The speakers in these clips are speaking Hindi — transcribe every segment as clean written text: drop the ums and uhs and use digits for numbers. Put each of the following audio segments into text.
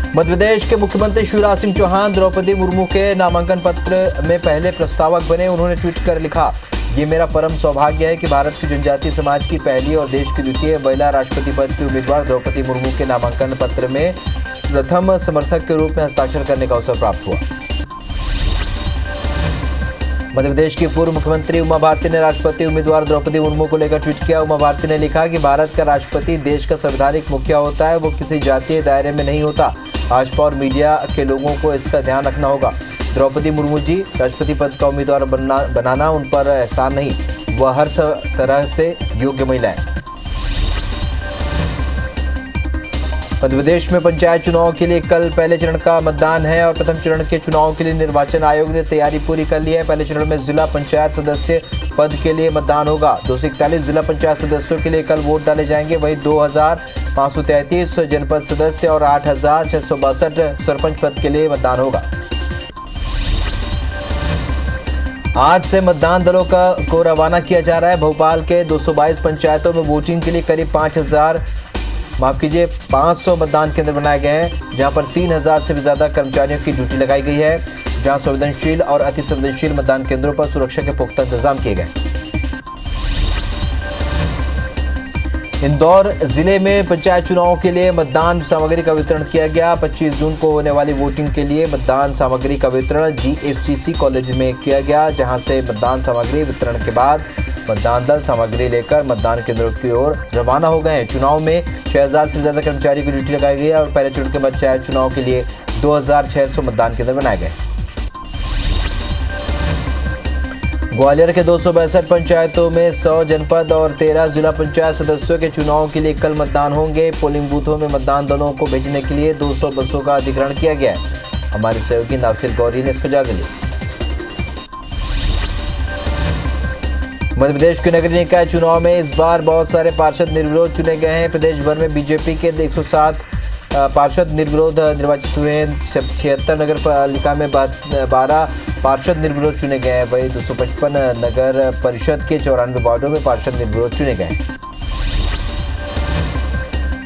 मध्य प्रदेश के मुख्यमंत्री शिवराज सिंह चौहान द्रौपदी मुर्मू के नामांकन पत्र में पहले प्रस्तावक बने। उन्होंने ट्वीट कर लिखा, ये मेरा परम सौभाग्य है कि भारत की जनजातीय समाज की पहली और देश की द्वितीय महिला राष्ट्रपति पद की उम्मीदवार द्रौपदी मुर्मू के नामांकन पत्र में प्रथम समर्थक के रूप में हस्ताक्षर करने का अवसर प्राप्त हुआ। मध्य प्रदेश की पूर्व मुख्यमंत्री उमा भारती ने राष्ट्रपति उम्मीदवार द्रौपदी मुर्मू को लेकर ट्वीट किया। उमा भारती ने लिखा कि भारत का राष्ट्रपति देश का संवैधानिक मुखिया होता है, वो किसी जातीय दायरे में नहीं होता। भाजपा और मीडिया के लोगों को इसका ध्यान रखना होगा। द्रौपदी मुर्मू जी राष्ट्रपति पद का उम्मीदवार बनाना उन पर एहसान नहीं, वह हर तरह से योग्य महिला है। मध्य प्रदेश में पंचायत चुनाव के लिए कल पहले चरण का मतदान है और प्रथम चरण के चुनाव के लिए निर्वाचन आयोग ने तैयारी पूरी कर ली है। पहले चरण में जिला पंचायत सदस्य पद के लिए मतदान होगा। 241 जिला पंचायत सदस्यों के लिए कल वोट डाले जाएंगे। वहीं 2533 जनपद सदस्य और 8662 सरपंच पद के लिए मतदान होगा। आज से मतदान दलों को रवाना किया जा रहा है। भोपाल के 222 पंचायतों में वोटिंग के लिए करीब 500 मतदान केंद्र बनाए गए हैं, जहां पर 3000 से भी ज्यादा कर्मचारियों की ड्यूटी लगाई गई है। जहां संवेदनशील और अति संवेदनशील मतदान केंद्रों पर सुरक्षा के पुख्ता इंतजाम किए गए। इंदौर जिले में पंचायत चुनाव के लिए मतदान सामग्री का वितरण किया गया। 25 जून को होने वाली वोटिंग के लिए मतदान सामग्री का वितरण GFCC कॉलेज में किया गया, जहां से मतदान सामग्री वितरण के बाद मतदान दल सामग्री लेकर मतदान केंद्रों की ओर रवाना हो गए हैं। चुनाव में 6000 से ज्यादा कर्मचारियों की ड्यूटी लगाई गई है और पहले चरण के पंचायत चुनाव के लिए 2600 मतदान केंद्र बनाए गए। ग्वालियर के 262 पंचायतों में 100 जनपद और 13 जिला पंचायत सदस्यों के चुनाव के लिए कल मतदान होंगे। पोलिंग बूथों में मतदान दलों को भेजने के लिए 200 बसों का अधिग्रहण किया गया है। हमारे सहयोगी नासिर गौरी ने इसका जायजा लिया। मध्य प्रदेश के नगरीय निकाय चुनाव में इस बार बहुत सारे पार्षद निर्विरोध चुने गए हैं। प्रदेश भर में बीजेपी के 107 पार्षद निर्विरोध निर्वाचित हुए हैं। 76 नगर पालिका में 12 पार्षद निर्विरोध चुने गए हैं। वहीं 255 नगर परिषद के 94 वार्डों में पार्षद निर्विरोध चुने गए हैं।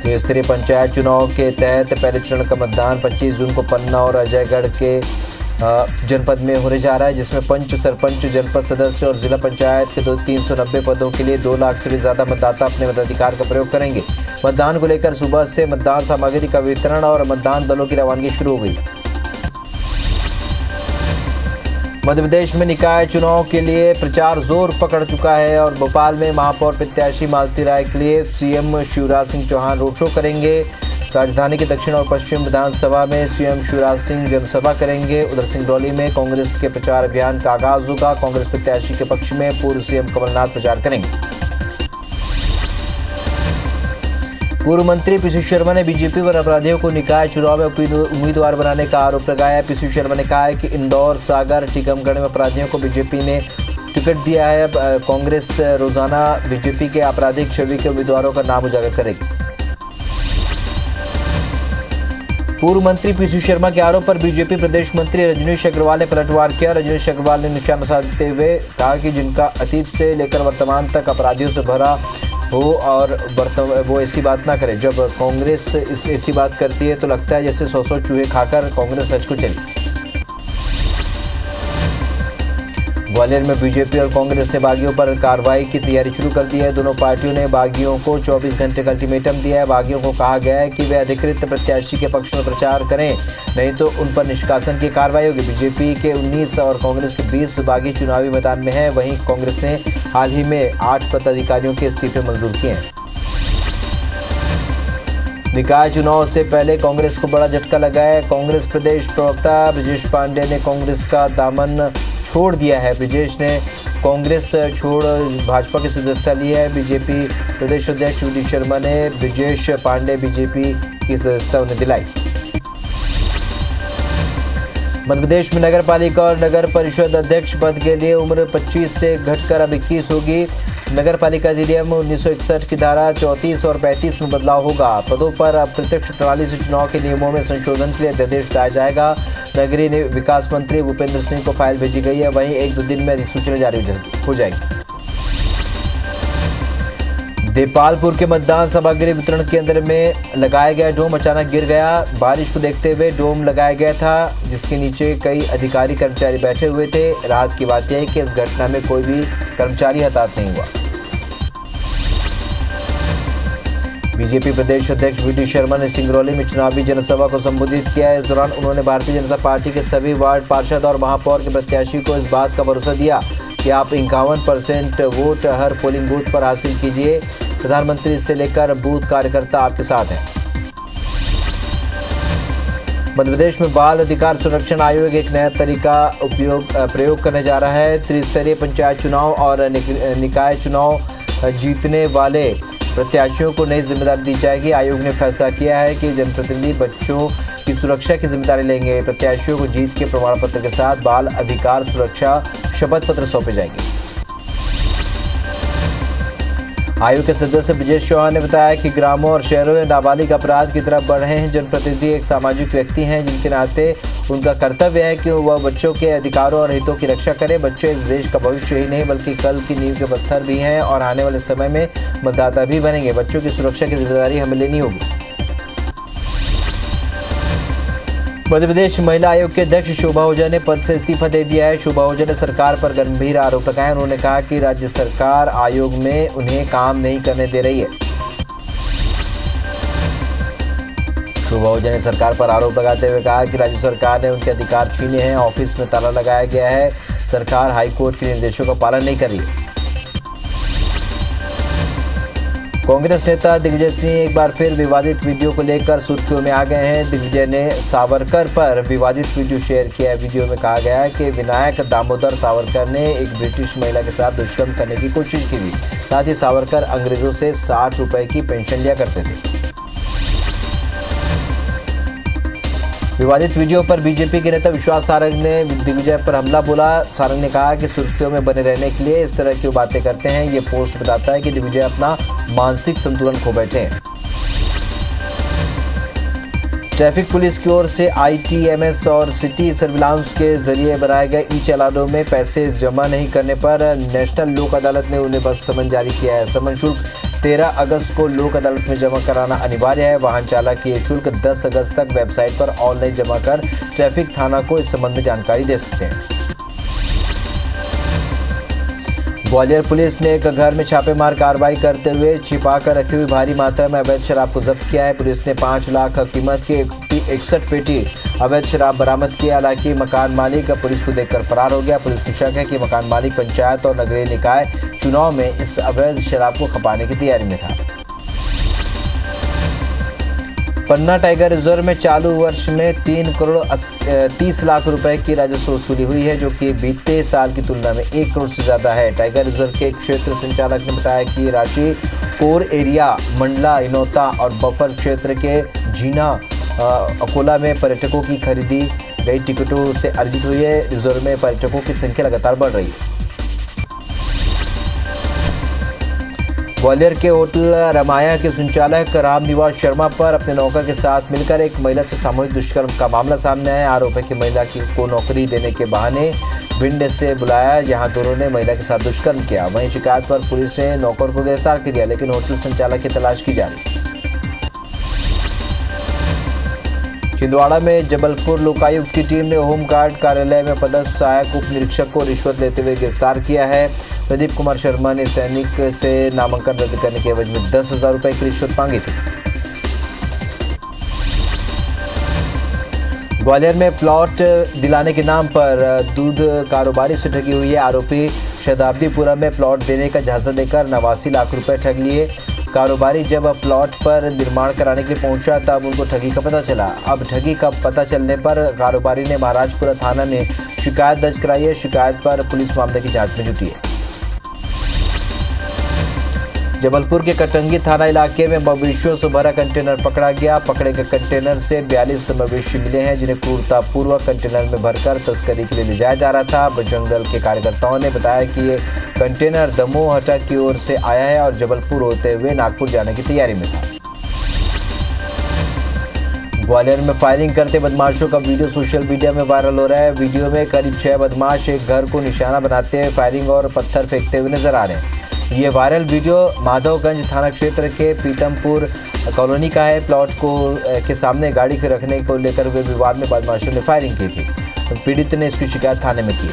त्रिस्तरीय पंचायत चुनाव के तहत पहले चरण का मतदान 25 जून को पन्ना और अजयगढ़ के जनपद में होने जा रहा है, जिसमें पंच, सरपंच, जनपद सदस्य और जिला पंचायत के 390 पदों के लिए 2 लाख से भी ज्यादा मतदाता अपने मताधिकार का प्रयोग करेंगे। मतदान को लेकर सुबह से मतदान सामग्री का वितरण और मतदान दलों की रवानगी शुरू हो गई। मध्य प्रदेश में निकाय चुनाव के लिए प्रचार जोर पकड़ चुका है और भोपाल में महापौर प्रत्याशी मालती राय के लिए CM Shivraj Singh Chouhan road show करेंगे। राजधानी के दक्षिण और पश्चिम विधानसभा में सीएम शिवराज सिंह जनसभा करेंगे। उधर सिंगरौली में कांग्रेस के प्रचार अभियान का आगाज होगा। कांग्रेस प्रत्याशी के पक्ष में पूर्व सीएम कमलनाथ प्रचार करेंगे। पूर्व मंत्री पीसी शर्मा ने बीजेपी पर अपराधियों को निकाय चुनाव में उम्मीदवार बनाने का आरोप लगाया। पीसी शर्मा ने कहा है कि इंदौर, सागर, टीकमगढ़ में अपराधियों को बीजेपी ने टिकट दिया है। कांग्रेस रोजाना बीजेपी के आपराधिक छवि के उम्मीदवारों का नाम उजागर करेगी। पूर्व मंत्री पीसी शर्मा के आरोप पर बीजेपी प्रदेश मंत्री रजनीश अग्रवाल ने पलटवार किया। रजनीश अग्रवाल ने निशाना साधते हुए कहा कि जिनका अतीत से लेकर वर्तमान तक अपराधियों से भरा हो और वो ऐसी बात ना करे। जब कांग्रेस ऐसी बात करती है तो लगता है जैसे 100 चूहे खाकर कांग्रेस सच को चली। ग्वालियर में बीजेपी और कांग्रेस ने बागियों पर कार्रवाई की तैयारी शुरू कर दी है। दोनों पार्टियों ने बागियों को 24 घंटे का अल्टीमेटम दिया है। बागियों को कहा गया है कि वे अधिकृत प्रत्याशी के पक्ष में प्रचार करें, नहीं तो उन पर निष्कासन की कार्रवाई होगी। बीजेपी के 19 और कांग्रेस के 20 बागी चुनावी मैदान में हैं। वहीं कांग्रेस ने हाल ही में 8 पदाधिकारियों के इस्तीफे मंजूर किए हैं। निकाय चुनाव से पहले कांग्रेस को बड़ा झटका लगा है। कांग्रेस प्रदेश प्रवक्ता ब्रजेश पांडे ने कांग्रेस का दामन छोड़ दिया है। ब्रजेश ने कांग्रेस छोड़ भाजपा की सदस्यता ली है। बीजेपी प्रदेश अध्यक्ष वी डी शर्मा ने ब्रजेश पांडे बीजेपी की सदस्यता उन्हें दिलाई। मध्य प्रदेश में नगर पालिका और नगर परिषद अध्यक्ष पद के लिए उम्र 25 से घटकर अब 21 होगी। नगर पालिका अधिनियम 1961 की धारा 34 और 35 में बदलाव होगा। पदों पर अब प्रत्यक्ष प्रणाली से चुनाव के नियमों में संशोधन के लिए अध्यादेश लाया जाएगा। नगरीय विकास मंत्री भूपेंद्र सिंह को फाइल भेजी गई है। वहीं 1-2 दिन में अधिसूचना जारी हो जाएगी। देपालपुर के मतदान सामग्री वितरण केंद्र में लगाया गया डोम अचानक गिर गया। बारिश को देखते हुए डोम लगाया गया था, जिसके नीचे कई अधिकारी कर्मचारी बैठे हुए थे। राहत की बात यह है कि इस घटना में कोई भी कर्मचारी हताहत नहीं हुआ। बीजेपी प्रदेश अध्यक्ष वी डी शर्मा ने सिंगरौली में चुनावी जनसभा को संबोधित किया। इस दौरान उन्होंने भारतीय जनता पार्टी के सभी वार्ड पार्षद और महापौर के प्रत्याशी को इस बात का भरोसा दिया कि आप 51% वोट हर पोलिंग बूथ पर हासिल कीजिए। प्रधानमंत्री से लेकर बूथ कार्यकर्ता आपके साथ हैं। मध्य प्रदेश में बाल अधिकार संरक्षण आयोग एक नया तरीका प्रयोग करने जा रहा है। त्रिस्तरीय पंचायत चुनाव और निकाय चुनाव जीतने वाले प्रत्याशियों को नई जिम्मेदारी दी जाएगी। आयोग ने फैसला किया है कि जनप्रतिनिधि बच्चों की सुरक्षा की जिम्मेदारी लेंगे। प्रत्याशियों को जीत के प्रमाण पत्र के साथ बाल अधिकार सुरक्षा शपथ पत्र सौंपे जाएंगे। आयोग के सदस्य ब्रजेश चौहान ने बताया कि ग्रामों और शहरों में नाबालिग अपराध की तरफ बढ़ रहे हैं। जनप्रतिनिधि एक सामाजिक व्यक्ति हैं, जिनके नाते उनका कर्तव्य है कि वह बच्चों के अधिकारों और हितों की रक्षा करें। बच्चे इस देश का भविष्य ही नहीं बल्कि कल की नींव के पत्थर भी हैं और आने वाले समय में मतदाता भी बनेंगे। बच्चों की सुरक्षा की जिम्मेदारी हमें लेनी होगी। मध्य प्रदेश महिला आयोग के अध्यक्ष शोभा ओझा ने पद से इस्तीफा दे दिया है। शोभा ओझा ने सरकार पर गंभीर आरोप लगाए। उन्होंने कहा कि राज्य सरकार आयोग में उन्हें काम नहीं करने दे रही है। शोभा ओझा ने सरकार पर आरोप लगाते हुए कहा कि राज्य सरकार ने उनके अधिकार छीने हैं। ऑफिस में ताला लगाया गया है। सरकार हाईकोर्ट के निर्देशों का पालन नहीं कर रही है। कांग्रेस नेता दिग्विजय सिंह एक बार फिर विवादित वीडियो को लेकर सुर्खियों में आ गए हैं। दिग्विजय ने सावरकर पर विवादित वीडियो शेयर किया। वीडियो में कहा गया है कि विनायक दामोदर सावरकर ने एक ब्रिटिश महिला के साथ दुष्कर्म करने की कोशिश की थी। साथ ही सावरकर अंग्रेजों से 60 रुपए की पेंशन लिया करते थे। विवादित वीडियो पर बीजेपी के नेता विश्वास सारंग ने दिग्विजय पर हमला बोला। सारंग ने कहा कि सुर्खियों में बने रहने के लिए इस तरह की बातें करते हैं। ये पोस्ट बताता है कि दिग्विजय अपना मानसिक संतुलन खो बैठे हैं। ट्रैफिक पुलिस की ओर से ITMS और सिटी सर्विलांस के जरिए बनाए गए ई-चालानों में पैसे जमा नहीं करने पर नेशनल लोक अदालत ने उन्हें वक्त समन जारी किया है। समन शुल्क 13 अगस्त को लोक अदालत में जमा कराना अनिवार्य है। वाहन चालक ये शुल्क 10 अगस्त तक वेबसाइट पर ऑनलाइन जमा कर ट्रैफिक थाना को इस संबंध में जानकारी दे सकते हैं। ग्वालियर पुलिस ने एक घर में छापेमार कार्रवाई करते हुए छिपाकर रखी हुई भारी मात्रा में अवैध शराब को जब्त किया है। पुलिस ने 5 लाख कीमत की 61 पेटी अवैध शराब बरामद की। हालांकि मकान मालिक पुलिस को देखकर फरार हो गया। पुलिस को शक है कि मकान मालिक पंचायत और नगरीय निकाय चुनाव में इस अवैध शराब को खपाने की तैयारी में था। पन्ना टाइगर रिजर्व में चालू वर्ष में 3 करोड़ 30 लाख रुपए की राजस्व वसूली हुई है, जो कि बीते साल की तुलना में 1 करोड़ से ज़्यादा है। टाइगर रिजर्व के क्षेत्र संचालक ने बताया कि राशि कोर एरिया मंडला, इनौता और बफर क्षेत्र के जीना अकोला में पर्यटकों की खरीदी गई टिकटों से अर्जित हुई है। रिजर्व में पर्यटकों की संख्या लगातार बढ़ रही है। ग्वालियर के होटल रमाया के संचालक रामनिवास शर्मा पर अपने नौकर के साथ मिलकर एक महिला से सामूहिक दुष्कर्म का मामला सामने आया। आरोप है कि महिला को नौकरी देने के बहाने भिंड से बुलाया, जहां दोनों ने महिला के साथ दुष्कर्म किया। वहीं शिकायत पर पुलिस ने नौकर को गिरफ्तार कर लिया, लेकिन होटल संचालक की तलाश की जा रही है। छिंदवाड़ा में जबलपुर लोकायुक्त की टीम ने होमगार्ड कार्यालय में पदस्थ सहायक उप निरीक्षक को रिश्वत लेते हुए गिरफ्तार किया है। प्रदीप कुमार शर्मा ने सैनिक से नामांकन रद्द करने के एवज में 10,000 रुपए की रिश्वत मांगी थी। ग्वालियर में प्लॉट दिलाने के नाम पर दूध कारोबारी से ठगी हुई है। आरोपी शताब्दीपुरा में प्लॉट देने का झांसा देकर 89 लाख रुपए ठग लिए। कारोबारी जब प्लॉट पर निर्माण कराने के लिए पहुंचा तब उनको ठगी का पता चला। अब ठगी का पता चलने पर कारोबारी ने महाराजपुरा थाना में शिकायत दर्ज कराई है। शिकायत पर पुलिस मामले की जांच में जुटी है। जबलपुर के कटंगी थाना इलाके में मवेशियों से भरा कंटेनर पकड़ा गया। पकड़े गए कंटेनर से 42 मवेशी मिले हैं, जिन्हें क्रूरतापूर्वक कंटेनर में भरकर तस्करी के लिए ले जाया जा रहा था। बजरंग दल के कार्यकर्ताओं ने बताया कि ये कंटेनर दमोह हटा की ओर से आया है और जबलपुर होते हुए नागपुर जाने की तैयारी में था। ग्वालियर में फायरिंग करते बदमाशों का वीडियो सोशल मीडिया में वायरल हो रहा है। वीडियो में करीब 6 बदमाश एक घर को निशाना बनाते हुए फायरिंग और पत्थर फेंकते हुए नजर आ रहे हैं। ये वायरल वीडियो माधवगंज थाना क्षेत्र के पीतमपुर कॉलोनी का है। प्लॉट के सामने गाड़ी को रखने को लेकर हुए विवाद में बदमाशों ने फायरिंग की थी। पीड़ित ने इसकी शिकायत थाने में की।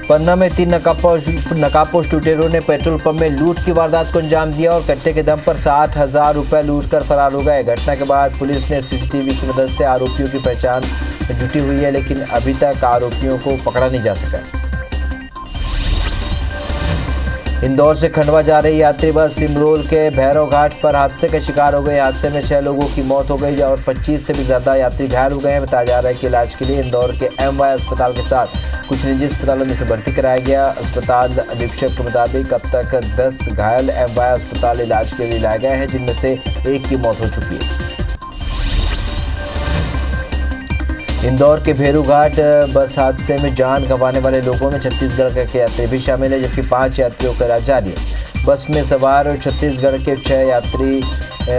पन्ना में 3 नकाबपोश लुटेरों ने पेट्रोल पंप में लूट की वारदात को अंजाम दिया और कट्टे के दम पर 60,000 रुपये लूटकर फरार हो गए। घटना के बाद पुलिस ने सीसीटीवी की मदद से आरोपियों की पहचान जुटी हुई है, लेकिन अभी तक आरोपियों को पकड़ा नहीं जा सका। इंदौर से खंडवा जा रही यात्री बस सिमरोल के भैरव घाट पर हादसे का शिकार हो गई। हादसे में 6 लोगों की मौत हो गई और 25 से भी ज़्यादा यात्री घायल हो गए हैं। बताया जा रहा है कि इलाज के लिए इंदौर के MY अस्पताल के साथ कुछ निजी अस्पतालों में से भर्ती कराया गया। अस्पताल अधीक्षक के मुताबिक अब तक 10 घायल MY अस्पताल इलाज के लिए लाए गए हैं, जिनमें से 1 की मौत हो चुकी है। इंदौर के भेरू घाट बस हादसे में जान गंवाने वाले लोगों में छत्तीसगढ़ के यात्री भी शामिल है, जबकि 5 यात्रियों का इलाज जारी है। बस में सवार छत्तीसगढ़ के 6 यात्री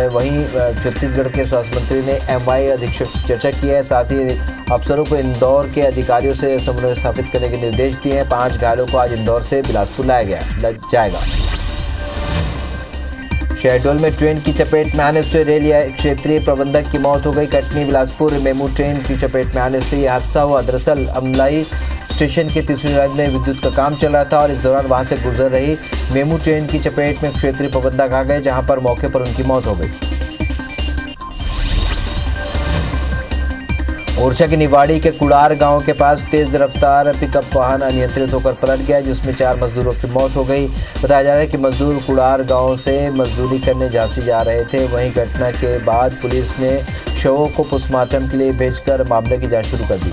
वहीं छत्तीसगढ़ के स्वास्थ्य मंत्री ने MY अधीक्षक से चर्चा की है। साथ ही अफसरों को इंदौर के अधिकारियों से समन्वय स्थापित करने के निर्देश दिए हैं। 5 घायलों को आज इंदौर से बिलासपुर लाया जाएगा। शहडोल में ट्रेन की चपेट में आने से रेल क्षेत्रीय प्रबंधक की मौत हो गई। कटनी बिलासपुर मेमू ट्रेन की चपेट में आने से यह हादसा हुआ। दरअसल अमलाई स्टेशन के तीसरी लाइन में विद्युत का काम चल रहा था और इस दौरान वहां से गुजर रही मेमू ट्रेन की चपेट में क्षेत्रीय प्रबंधक आ गए, जहां पर मौके पर उनकी मौत हो गई। ओरछा के निवाड़ी के कुड़ार गांव के पास तेज रफ्तार पिकअप वाहन अनियंत्रित होकर पलट गया, जिसमें 4 मजदूरों की मौत हो गई। बताया जा रहा है कि मजदूर कुड़ार गांव से मजदूरी करने झांसी जा रहे थे। वहीं घटना के बाद पुलिस ने शवों को पोस्टमार्टम के लिए भेजकर मामले की जांच शुरू कर दी।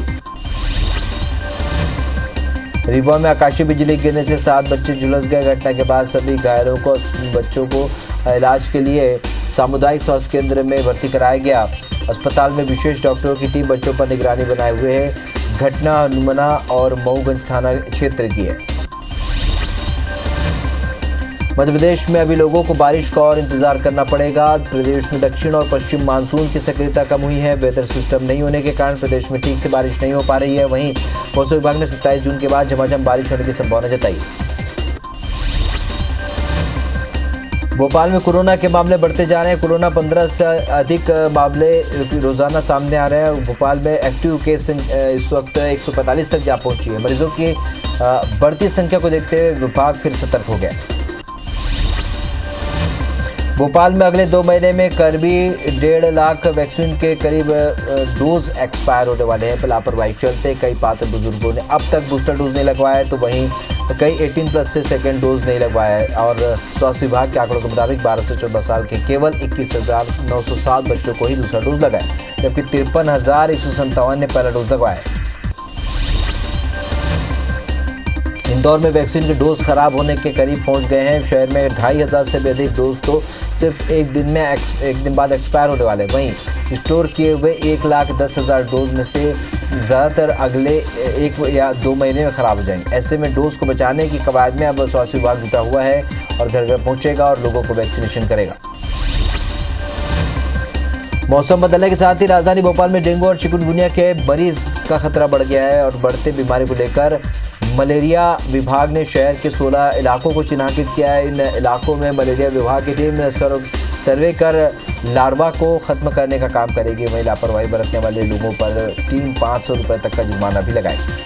रीवा में आकाशीय बिजली गिरने से 7 बच्चे झुलस गए। घटना के बाद सभी घायलों को बच्चों को इलाज के लिए सामुदायिक स्वास्थ्य केंद्र में भर्ती कराया गया। अस्पताल में विशेष डॉक्टरों की टीम बच्चों पर निगरानी बनाए हुए है। घटना हनुमना और मऊगंज थाना क्षेत्र की है। मध्य प्रदेश में अभी लोगों को बारिश का और इंतजार करना पड़ेगा। प्रदेश में दक्षिण और पश्चिम मानसून की सक्रियता कम हुई है। वेदर सिस्टम नहीं होने के कारण प्रदेश में ठीक से बारिश नहीं हो पा रही है। वहीं मौसम विभाग ने 27 जून के बाद झमाझम बारिश होने की संभावना जताई। भोपाल में कोरोना के मामले बढ़ते जा रहे हैं। कोरोना 15 से अधिक मामले रोजाना सामने आ रहे हैं। भोपाल में एक्टिव केस इस वक्त 145 तक जा पहुंची है। मरीजों की बढ़ती संख्या को देखते हुए विभाग फिर सतर्क हो गया। भोपाल में अगले 2 महीने में करीब 1.5 लाख वैक्सीन के करीब डोज एक्सपायर होने वाले हैं। लापरवाही चलते कई पात्र बुजुर्गों ने अब तक बूस्टर डोज नहीं लगवाया है, तो वहीं कई 18+ से सेकेंड डोज नहीं लगवाया है। और स्वास्थ्य विभाग के आंकड़ों के मुताबिक 12 से 14 साल के केवल 21,907 बच्चों को ही दूसरा डोज लगा है, जबकि 53,157 ने पहला डोज लगवाया। इंदौर में वैक्सीन के डोज खराब होने के करीब पहुंच गए हैं। शहर में 2,500 से भी अधिक डोज तो सिर्फ एक दिन बाद एक्सपायर होने वाले। वहीं स्टोर किए हुए 1,10,000 डोज में से ज़्यादातर अगले 1 या 2 महीने में ख़राब हो जाएंगे। ऐसे में डोज को बचाने की कवायद में अब स्वास्थ्य विभाग जुटा हुआ है और घर घर पहुंचेगा और लोगों को वैक्सीनेशन करेगा। मौसम बदलने के साथ ही राजधानी भोपाल में डेंगू और चिकनगुनिया के मरीज का खतरा बढ़ गया है और बढ़ते बीमारी को लेकर मलेरिया विभाग ने शहर के 16 इलाकों को चिन्हित किया है। इन इलाकों में मलेरिया विभाग की टीम सर्वे कर लार्वा को खत्म करने का काम करेगी। वहीं लापरवाही बरतने वाले लोगों पर टीम 500 रुपये तक का जुर्माना भी लगाएगी।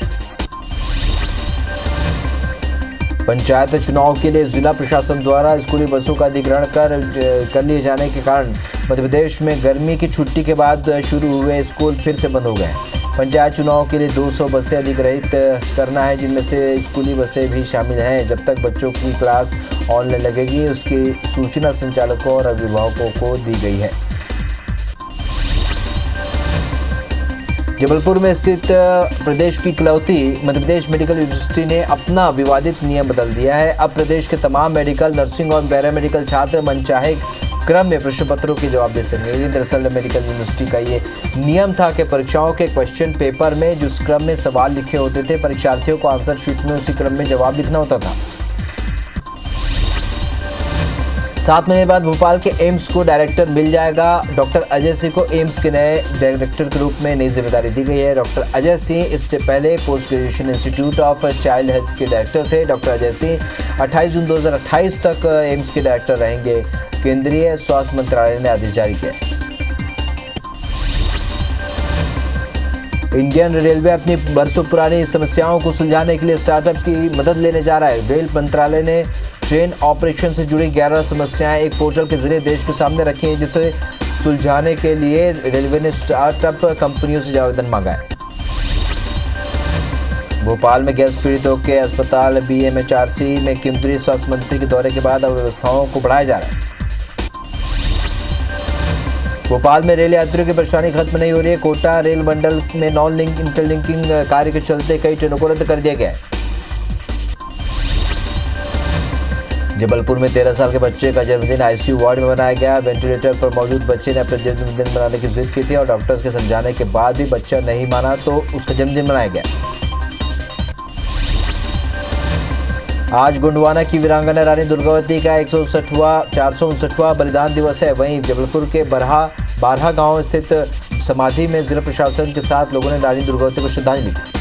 पंचायत चुनाव के लिए जिला प्रशासन द्वारा स्कूली बसों का अधिग्रहण कर लिए जाने के कारण मध्य प्रदेश में गर्मी की छुट्टी के बाद शुरू हुए स्कूल फिर से बंद हो गए। पंचायत चुनाव के लिए 200 बसें अधिग्रहित करना है, जिनमें से स्कूली बसें भी शामिल हैं। जब तक बच्चों की क्लास ऑनलाइन लगेगी, उसकी सूचना संचालकों और अभिभावकों को दी गई है। जबलपुर में स्थित प्रदेश की इकलौती मध्य प्रदेश मेडिकल यूनिवर्सिटी ने अपना विवादित नियम बदल दिया है। अब प्रदेश के तमाम मेडिकल, नर्सिंग और पैरामेडिकल छात्र मनचाहे क्रम में प्रश्न पत्रों के जवाब दे सकेंगे। दरअसल मेडिकल यूनिवर्सिटी का ये नियम था कि परीक्षाओं के क्वेश्चन पेपर में जिस क्रम में सवाल लिखे होते थे, परीक्षार्थियों को आंसर शीट में उसी क्रम में जवाब लिखना होता था। 7 महीने बाद भोपाल के एम्स को डायरेक्टर मिल जाएगा। डॉक्टर अजय सिंह को एम्स के नए डायरेक्टर के रूप में नई जिम्मेदारी दी गई है। डॉक्टर अजय सिंह इससे पहले post graduation institute of child health के डायरेक्टर थे। डॉक्टर अजय सिंह 28 जून 2028 तक एम्स के डायरेक्टर रहेंगे। केंद्रीय स्वास्थ्य मंत्रालय ने आदेश जारी किया। इंडियन रेलवे अपनी बरसों पुरानी समस्याओं को सुलझाने के लिए स्टार्टअप की मदद लेने जा रहा है। रेल मंत्रालय ने ट्रेन ऑपरेशन से जुड़ी 11 समस्याएं एक पोर्टल के जरिए देश के सामने रखी हैं, जिसे सुलझाने के लिए रेलवे ने स्टार्टअप कंपनियों से आवेदन मांगा है। भोपाल में गैस पीड़ितों के अस्पताल BMHRC में केंद्रीय स्वास्थ्य मंत्री के दौरे के बाद अब व्यवस्थाओं को बढ़ाया जा रहा है। भोपाल में रेल यात्रियों की परेशानी खत्म नहीं हो रही है। कोटा रेल मंडल में नॉन लिंक इंटरलिंकिंग कार्य के चलते कई ट्रेनों को रद्द कर दिया गया है। जबलपुर में 13 साल के बच्चे का जन्मदिन ICU वार्ड में मनाया गया। वेंटिलेटर पर मौजूद बच्चे ने अपना जन्मदिन मनाने की जिद की थी और डॉक्टर्स के समझाने के बाद भी बच्चा नहीं माना तो उसका जन्मदिन मनाया गया। आज गोंडवाना की वीरांगना रानी दुर्गावती का 459वां बलिदान दिवस है। वहीं जबलपुर के बारहा गांव स्थित समाधि में जिला प्रशासन के साथ लोगों ने रानी दुर्गावती को श्रद्धांजलि दी।